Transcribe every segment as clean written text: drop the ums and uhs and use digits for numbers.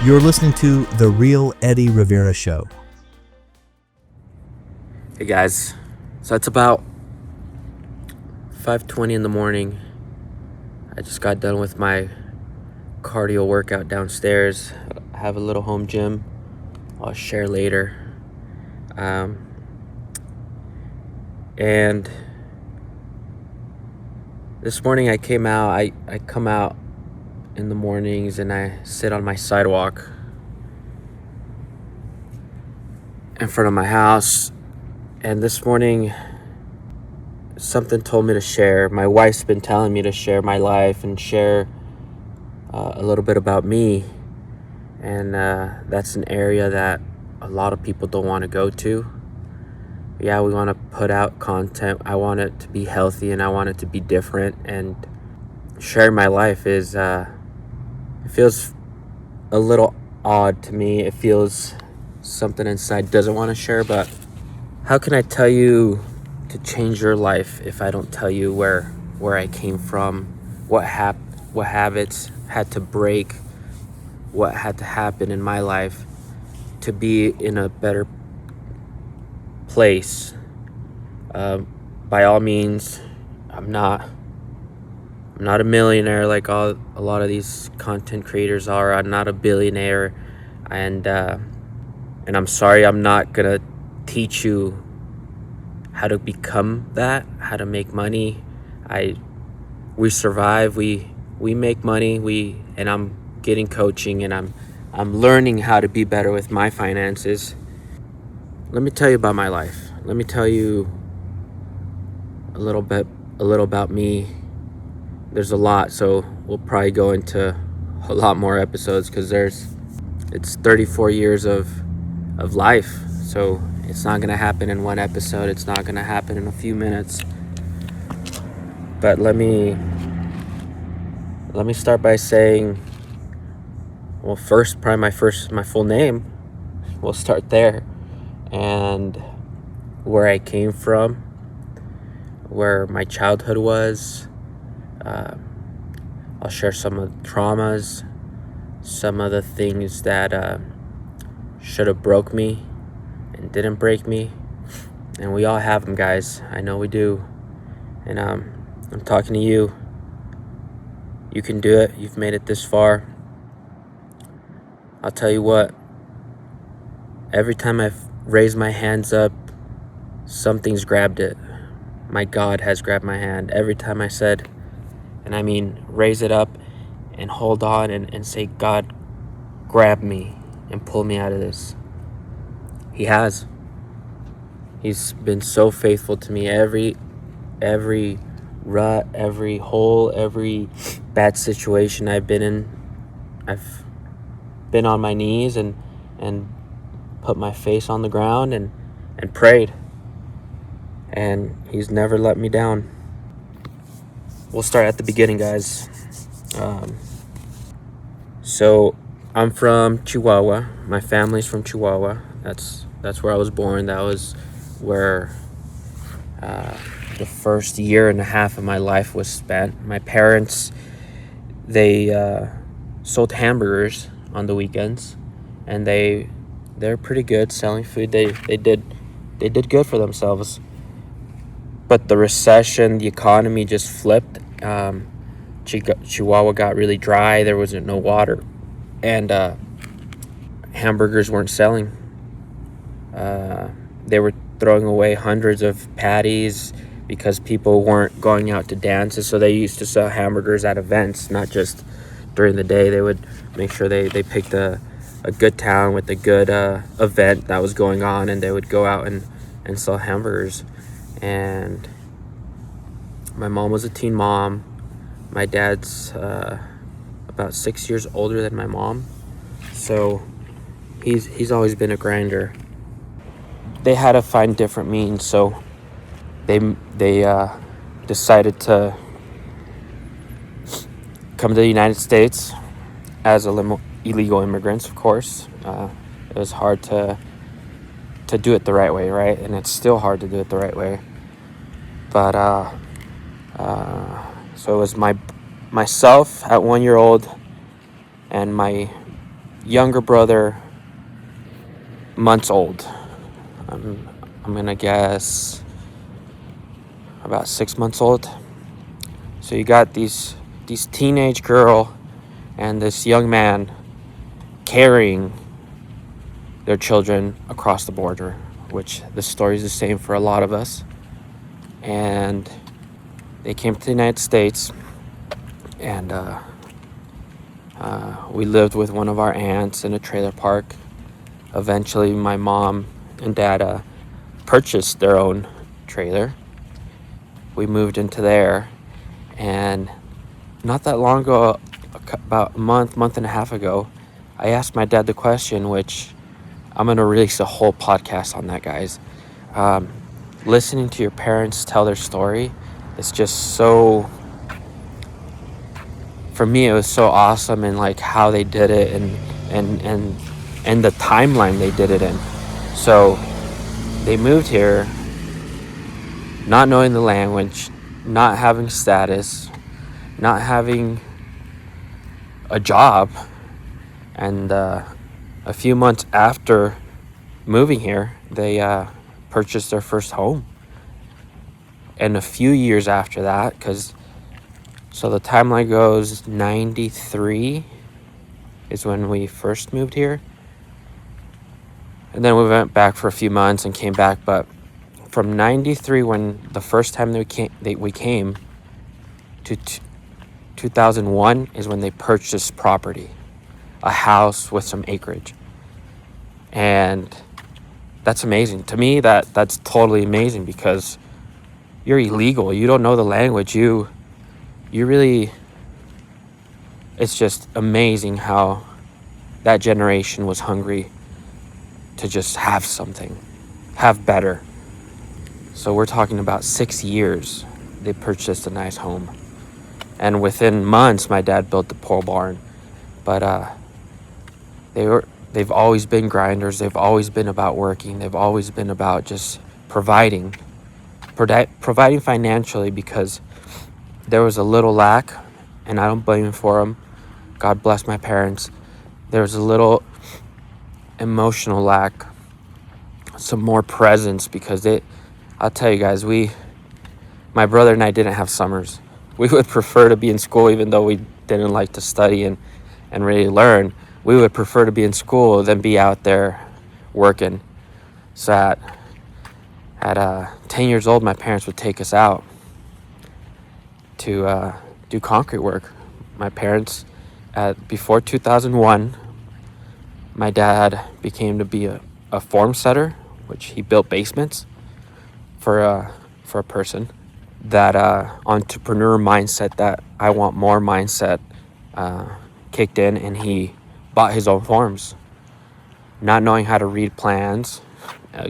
You're listening to The Real Eddy Rivera Show. Hey guys, so it's about 5:20 in the morning. I just got done with my cardio workout downstairs. I have a little home gym I'll share later. And this morning I came out, I come out in the mornings and I sit on my sidewalk in front of my house. And this morning, something told me to share. My wife's been telling me to share my life and share a little bit about me. And that's an area that a lot of people don't want to go to. Yeah, we want to put out content. I want it to be healthy and I want it to be different. And sharing my life is, it feels a little odd to me. It feels something inside doesn't want to share, but how can I tell you to change your life if I don't tell you where I came from, what habits had to break, what had to happen in my life to be in a better place? By all means, I'm not a millionaire like a lot of these content creators are. I'm not a billionaire, and I'm sorry, I'm not gonna teach you how to become that, how to make money. We survive, we make money, and I'm getting coaching, and I'm learning how to be better with my finances. Let me tell you about my life. Let me tell you a little about me. There's a lot, so we'll probably go into a lot more episodes because it's 34 years of life. So it's not gonna happen in one episode. It's not gonna happen in a few minutes. But let me start by saying, well, first, probably my full name. We'll start there, and where I came from, where my childhood was. I'll share some of the traumas, some of the things that should have broke me and didn't break me. And we all have them, guys. I know we do. And I'm talking to you. You can do it. You've made it this far. I'll tell you what. Every time I've raised my hands up, something's grabbed it. My God has grabbed my hand. Every time I said, and I mean raise it up and hold on and say, God, grab me and pull me out of this. He has. He's been so faithful to me. Every rut, every hole, every bad situation I've been in, I've been on my knees and put my face on the ground and prayed. And he's never let me down. We'll start at the beginning, guys. So I'm from Chihuahua. My family's from Chihuahua. That's where I was born. That was where the first year and a half of my life was spent. My parents, they sold hamburgers on the weekends, and they're pretty good selling food. They did good for themselves. But the recession, the economy just flipped. Chihuahua got really dry. There wasn't no water, and hamburgers weren't selling. They were throwing away hundreds of patties because people weren't going out to dances. So they used to sell hamburgers at events, not just during the day. They would make sure they picked a good town with a good event that was going on, and they would go out and sell hamburgers. And my mom was a teen mom. My dad's about 6 years older than my mom, so he's always been a grinder. They had to find different means, so they decided to come to the United States as illegal immigrants. Of course, it was hard to do it the right way, right? And it's still hard to do it the right way. But so it was myself at 1 year old and my younger brother, months old. I'm gonna guess about 6 months old. So you got these teenage girl and this young man carrying their children across the border, which the story is the same for a lot of us. And they came to the United States, and we lived with one of our aunts in a trailer park. Eventually, my mom and dad purchased their own trailer. We moved into there, and not that long ago, about a month and a half ago, I asked my dad the question, which I'm going to release a whole podcast on that, guys. Listening to your parents tell their story, it's just so, for me, it was so awesome, and like how they did it, and the timeline they did it in. So they moved here not knowing the language, not having status, not having a job, and a few months after moving here, they purchased their first home. And a few years after that, so the timeline goes 93 is when we first moved here, and then we went back for a few months and came back. But from 93, when the first time we came to 2001 is when they purchased property, a house with some acreage. And that's amazing to me. That's totally amazing, because you're illegal, you don't know the language, you really, it's just amazing how that generation was hungry to just have something, have better. So we're talking about 6 years they purchased a nice home, and within months my dad built the pole barn. But they've always been grinders. They've always been about working. They've always been about just providing financially, because there was a little lack, and I don't blame for them. God bless my parents. There was a little emotional lack, some more presence, because I'll tell you guys, my brother and I didn't have summers. We would prefer to be in school, even though we didn't like to study and really learn. We would prefer to be in school than be out there working. So at 10 years old, my parents would take us out to do concrete work. My parents, before 2001, my dad became to be a form setter, which he built basements for a person. That entrepreneur mindset, that I want more mindset, kicked in, and he bought his own forms, not knowing how to read plans.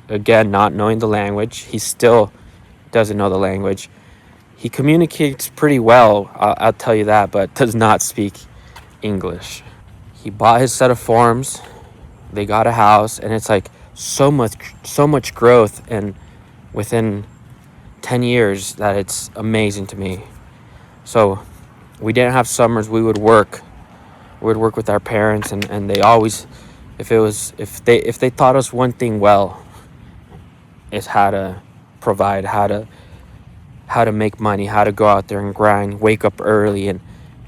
Again, not knowing the language. He still doesn't know the language. He communicates pretty well, I'll tell you that, but does not speak English. He bought his set of forms. They got a house, and it's like so much growth, and within 10 years, that it's amazing to me. So we didn't have summers. We would work with our parents, and they always, if they taught us one thing well, is how to provide, how to make money, how to go out there and grind, wake up early,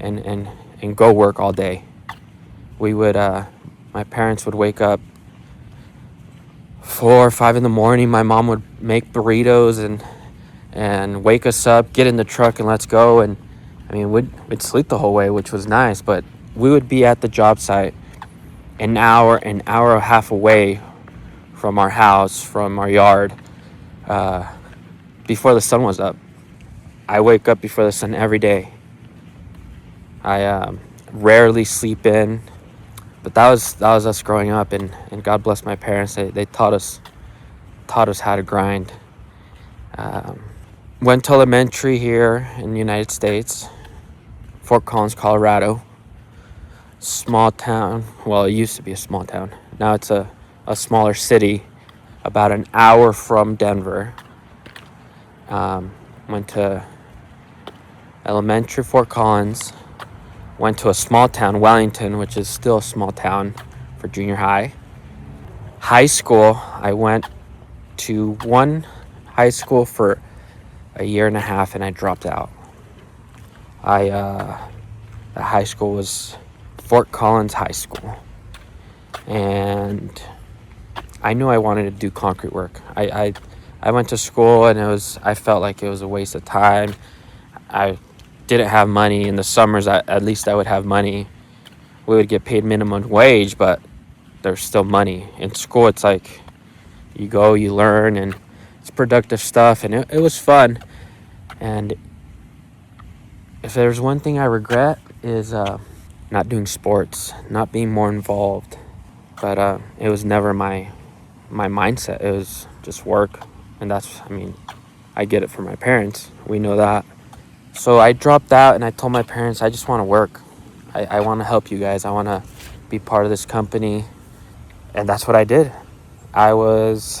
and go work all day. We would my parents would wake up 4 or 5 in the morning. My mom would make burritos and wake us up, get in the truck, and let's go. And I mean, we'd sleep the whole way, which was nice, but we would be at the job site an hour and a half away from our house, from our yard, before the sun was up. I wake up before the sun every day. I rarely sleep in, but that was us growing up, and God bless my parents. They taught us how to grind. Went to elementary here in the United States, Fort Collins, Colorado. Small town. Well, it used to be a small town. Now it's a smaller city, about an hour from Denver. Went to elementary, Fort Collins. Went to a small town, Wellington, which is still a small town, for junior high. High school, I went to one high school for a year and a half, and I dropped out. The high school was Fort Collins High School, and I knew I wanted to do concrete work. I went to school, and I felt like it was a waste of time. I didn't have money in the summers. At least I would have money. We would get paid minimum wage, but there's still money. In school, it's like you go, you learn, and it's productive stuff, and it was fun. And if there's one thing I regret is not doing sports, not being more involved. But it was never my mindset. It was just work, and I get it from my parents. We know that. So I dropped out, and I told my parents, I just want to work. I want to help you guys. I want to be part of this company. And that's what I did. I was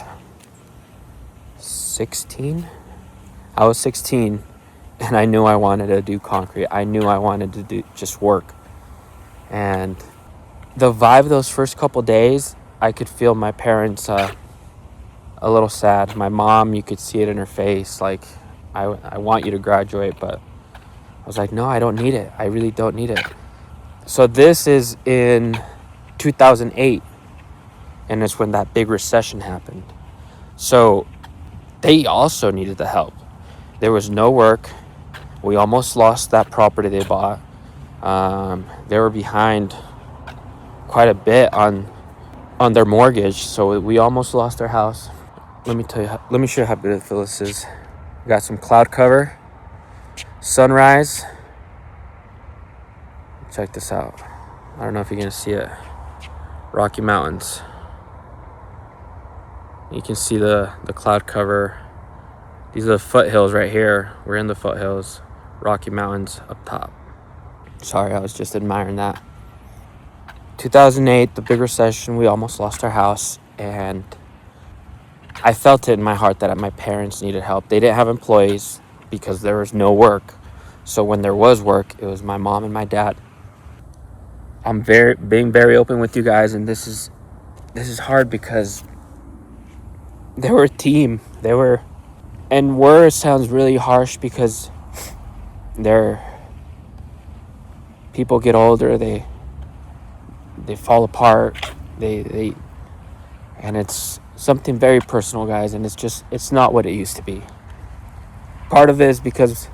16. And I knew I wanted to do concrete. I knew I wanted to do just work. And the vibe those first couple days, I could feel my parents a little sad. My mom, you could see it in her face, like, I want you to graduate, but I was like, no, I don't need it. I really don't need it. So this is in 2008, and it's when that big recession happened. So they also needed the help. There was no work. We almost lost that property they bought. They were behind quite a bit on their mortgage, so we almost lost our house. Let me show you how beautiful this is. We got some cloud cover, sunrise. Check this out. I don't know if you're gonna see it. Rocky Mountains. You can see the cloud cover. These are the foothills right here. We're in the foothills. Rocky Mountains up top. Sorry, I was just admiring that. 2008, the big recession, we almost lost our house, and I felt it in my heart that my parents needed help. They didn't have employees because there was no work. So when there was work, it was my mom and my dad. I'm being very open with you guys, and this is hard because they were a team. And sounds really harsh because people get older, they fall apart, and it's something very personal, guys, and it's not what it used to be. Part of it is because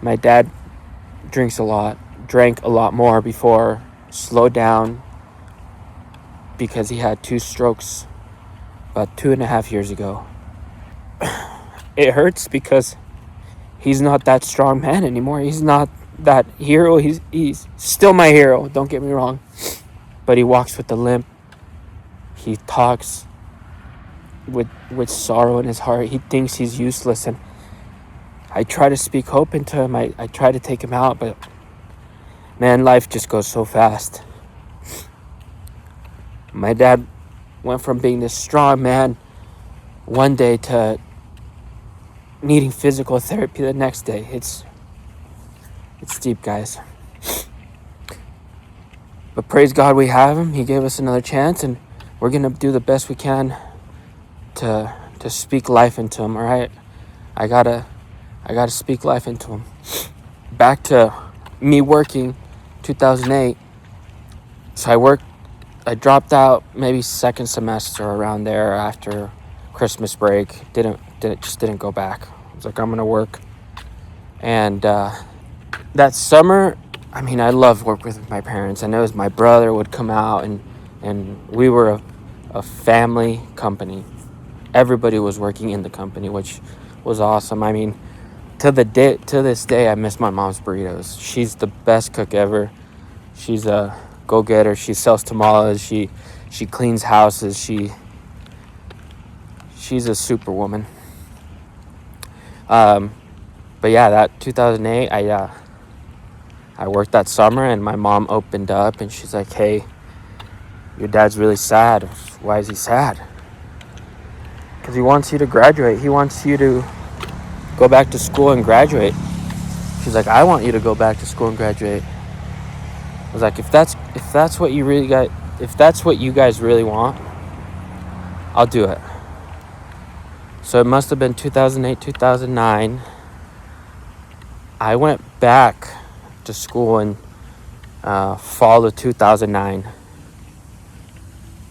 my dad drank a lot more before, slowed down because he had 2 strokes about 2.5 years ago. It hurts because he's not that strong man anymore. He's not that hero. He's still my hero, don't get me wrong, but he walks with a limp. He talks with sorrow in his heart. He thinks he's useless, and I try to speak hope into him. I try to take him out, but man, life just goes so fast. My dad went from being this strong man one day to needing physical therapy the next day. It's deep, guys. But praise God we have him. He gave us another chance, and we're going to do the best we can to speak life into him, all right? I gotta speak life into him. Back to me working 2008. So I dropped out maybe second semester around there after Christmas break. Didn't go back. I was like, I'm gonna work. And that summer, I loved working with my parents. I know my brother would come out, and we were a family company. Everybody was working in the company, which was awesome. To this day, I miss my mom's burritos. She's the best cook ever. She's a go-getter. She sells tamales. She cleans houses. She's a superwoman. But yeah, that 2008, I worked that summer, and my mom opened up, and she's like, hey, your dad's really sad. Why is he sad? Because he wants you to graduate. He wants you to go back to school and graduate. She's like, I want you to go back to school and graduate. I was like, if that's what you really got, if that's what you guys really want, I'll do it. So it must have been 2008, 2009. I went back to school in fall of 2009.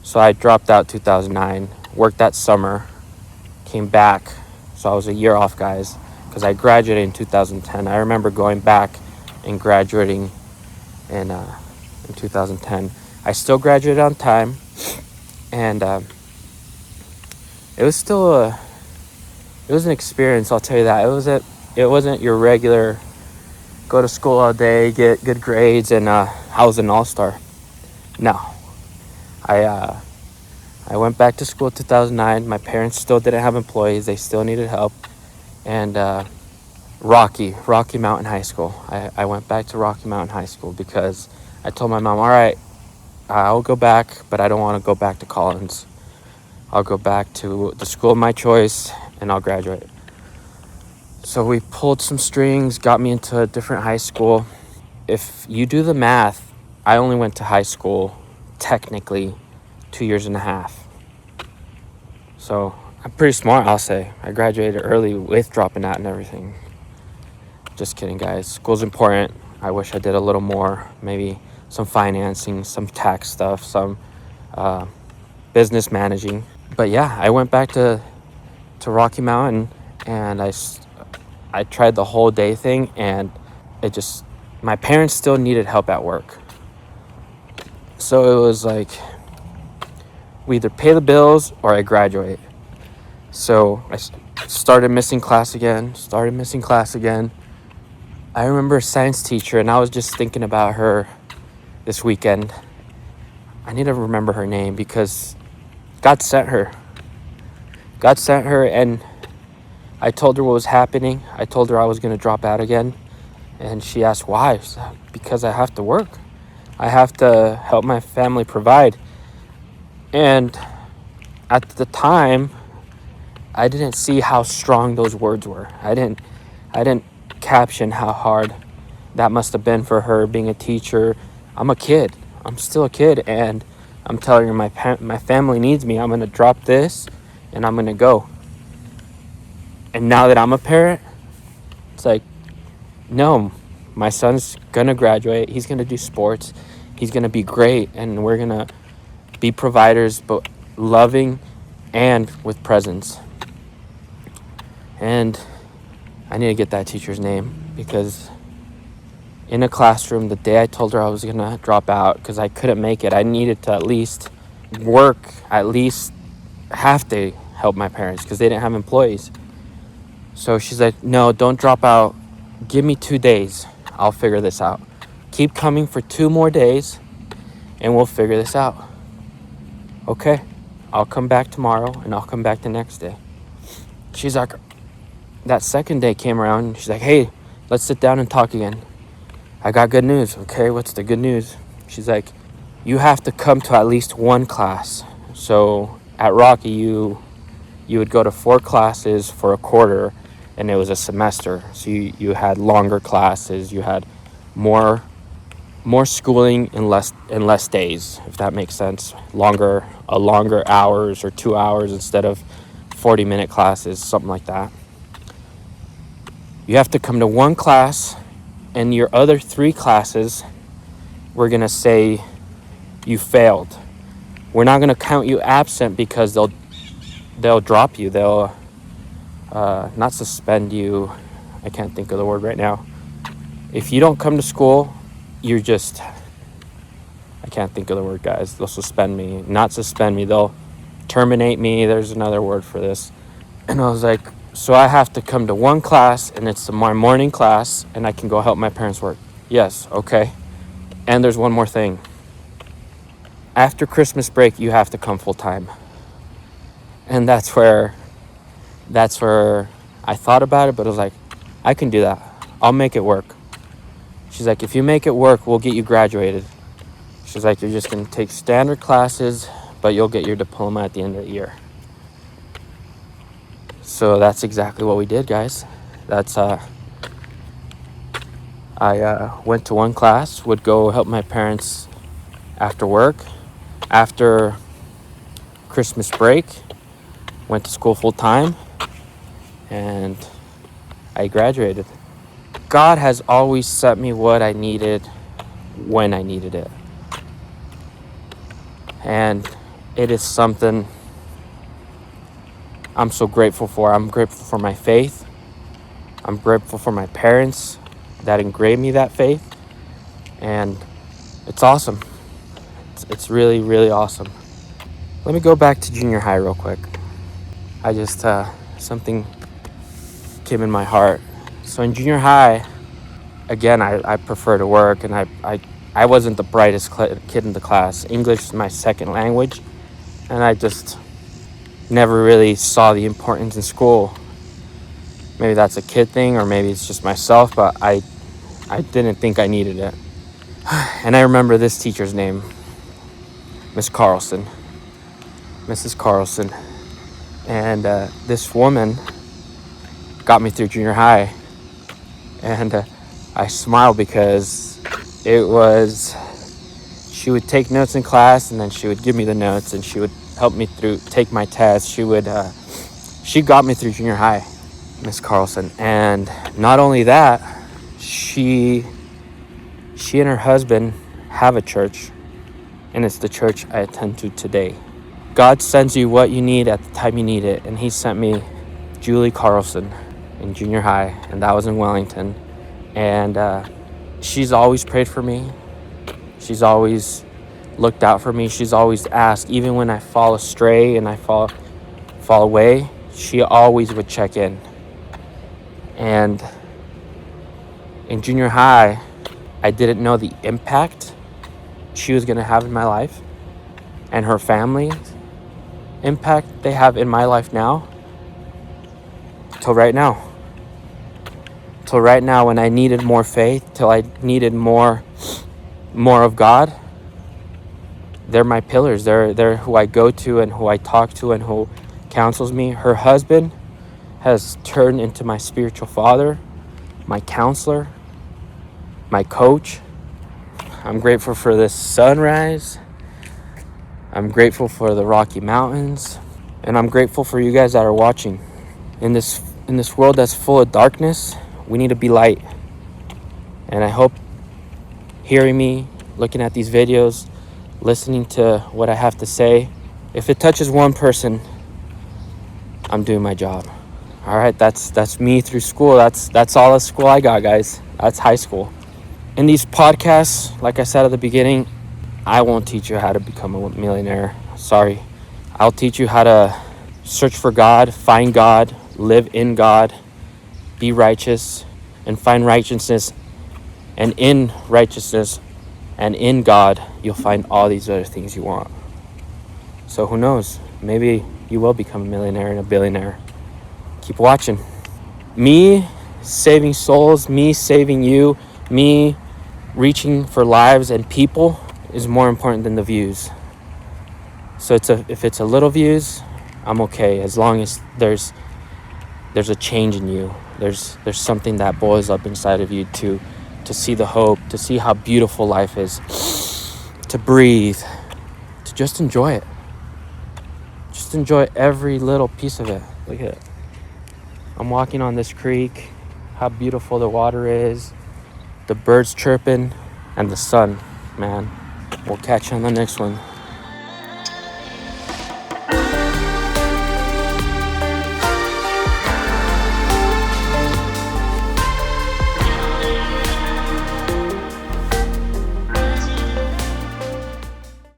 So I dropped out 2009, worked that summer, came back. So I was a year off, guys, because I graduated in 2010. I remember going back and graduating in 2010. I still graduated on time, and it was still it was an experience, I'll tell you that. It wasn't your regular go to school all day, get good grades, and I was an all-star. No. I went back to school in 2009. My parents still didn't have employees. They still needed help. And Rocky Mountain High School. I went back to Rocky Mountain High School because I told my mom, all right, I'll go back, but I don't want to go back to Collins. I'll go back to the school of my choice, and I'll graduate. So we pulled some strings, got me into a different high school. If you do the math, I only went to high school, technically, 2.5 years. So I'm pretty smart, I'll say. I graduated early with dropping out and everything. Just kidding, guys. School's important. I wish I did a little more. Maybe some financing, some tax stuff, some business managing. But yeah, I went back to Rocky Mountain, and I tried the whole day thing, and my parents still needed help at work. So it was like, we either pay the bills or I graduate. So I started missing class again. I remember a science teacher, and I was just thinking about her this weekend. I need to remember her name because God sent her. And I told her what was happening. I told her I was going to drop out again. And she asked why. I said, because I have to work. I have to help my family provide. And at the time, I didn't see how strong those words were. I didn't caption how hard that must have been for her being a teacher. I'm a kid. I'm still a kid, and I'm telling her my family needs me. I'm going to drop this, and I'm going to go. And now that I'm a parent, it's like, no, my son's going to graduate. He's going to do sports. He's going to be great, and we're going to be providers, but loving and with presence. And I need to get that teacher's name, because in a classroom, the day I told her I was going to drop out because I couldn't make it, I needed to at least work, at least half day help my parents because they didn't have employees. So she's like, no, don't drop out. Give me 2 days. I'll figure this out. Keep coming for 2 more days and we'll figure this out. Okay, I'll come back tomorrow and I'll come back the next day. She's like, that second day came around and she's like, hey, let's sit down and talk again. I got good news. Okay, what's the good news? She's like, you have to come to at least one class. So at Rocky, you would go to 4 classes for a quarter, and it was a semester. So you had longer classes, you had more schooling in less days, if that makes sense. Longer hours, or 2 hours instead of 40-minute classes, something like that. You have to come to one class, and your other 3 classes, we're going to say you failed. We're not going to count you absent because they'll drop you. They'll not suspend you. I can't think of the word right now. If you don't come to school, you're just... I can't think of the word, guys. They'll suspend me. Not suspend me. They'll terminate me. There's another word for this. And I was like, so I have to come to one class, and it's my morning class, and I can go help my parents work. Yes, okay. And there's one more thing. After Christmas break, you have to come full time. And that's where I thought about it, but I was like, I can do that. I'll make it work. She's like, if you make it work, we'll get you graduated. She's like, you're just going to take standard classes, but you'll get your diploma at the end of the year. So that's exactly what we did, guys. I went to one class, would go help my parents after work, After Christmas break, went to school full time, and I graduated. God has always sent me what I needed when I needed it. And it is something I'm so grateful for. I'm grateful for my faith. I'm grateful for my parents that engraved me that faith. And it's awesome. It's really, really awesome. Let me go back to junior high real quick. I just, something came in my heart. So in junior high, again, I prefer to work, and I wasn't the brightest kid in the class. English is my second language, and I just never really saw the importance in school. Maybe that's a kid thing, or maybe it's just myself, but I didn't think I needed it. And I remember this teacher's name, Mrs. Carlson. And this woman got me through junior high. And I smile because she would take notes in class, and then she would give me the notes, and she would help me take my test. She got me through junior high, Miss Carlson. And not only that, she and her husband have a church, and it's the church I attend to today. God sends you what you need at the time you need it, and he sent me Julie Carlson in junior high, and that was in Wellington. And she's always prayed for me. She's always looked out for me. She's always asked, even when I fall astray and I fall away, she always would check in. And in junior high, I didn't know the impact she was going to have in my life, and her family impact they have in my life now, till right now. Till right now, when I needed more faith, till I needed more of God, they're my pillars. They're who I go to and who I talk to and who counsels me. Her husband has turned into my spiritual father, my counselor, my coach. I'm grateful for this sunrise. I'm grateful for the Rocky Mountains, and I'm grateful for you guys that are watching. In this world that's full of darkness, we need to be light. And I hope hearing me, looking at these videos, listening to what I have to say, if it touches one person, I'm doing my job. All right, that's me through school. That's all the school I got, guys. That's high school. In these podcasts, like I said at the beginning, I won't teach you how to become a millionaire. Sorry. I'll teach you how to search for God, find God, live in God, be righteous, and find righteousness. And in righteousness and in God, you'll find all these other things you want. So who knows? Maybe you will become a millionaire and a billionaire. Keep watching. Me saving souls, me saving you, me reaching for lives and people is more important than the views. So if it's a little views, I'm okay, as long as there's a change in you. There's something that boils up inside of you to see the hope, to see how beautiful life is, to breathe, to just enjoy it. Just enjoy every little piece of it. Look at it. I'm walking on this creek, how beautiful the water is, the birds chirping, and the sun, man. We'll catch you on the next one.